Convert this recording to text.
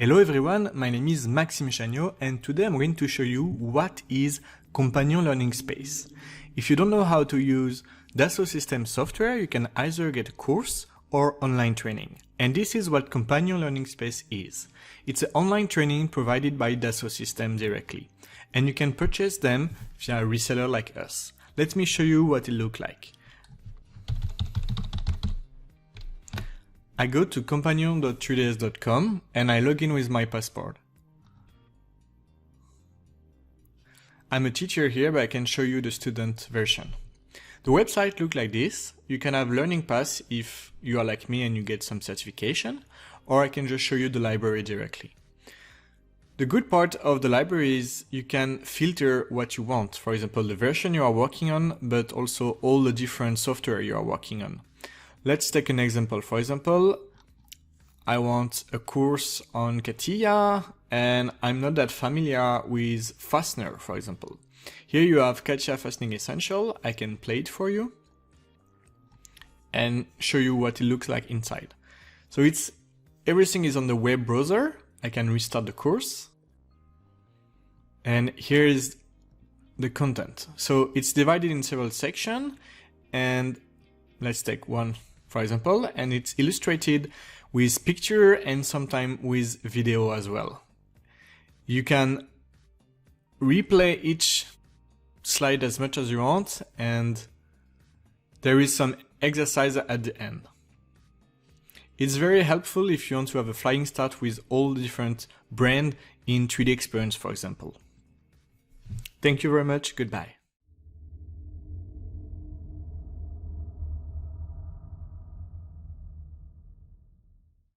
Hello everyone, my name is Maxime Chagnot and today I'm going to show you what is Companion Learning Space. If you don't know how to use Dassault Systèmes Software, you can either get a course or online training. And this is what Companion Learning Space is. It's an online training provided by Dassault Systèmes directly. And you can purchase them via a reseller like us. Let me show you what it looks like. I go to companion.3ds.com and I log in with my passport. I'm a teacher here, but I can show you the student version. The website looks like this. You can have Learning Pass if you are like me and you get some certification, or I can just show you the library directly. The good part of the library is you can filter what you want. For example, the version you are working on, but also all the different software you are working on. Let's take an example. For example, I want a course on CATIA and I'm not that familiar with fastener, for example. Here you have CATIA Fastening Essential. I can play it for you and show you what it looks like inside. So everything is on the web browser. I can restart the course. And here is the content. So it's divided in several sections, and let's take one, for example, and it's illustrated with picture and sometimes with video as well. You can replay each slide as much as you want, and there is some exercise at the end. It's very helpful if you want to have a flying start with all the different brands in 3D Experience, for example. Thank you very much. Goodbye.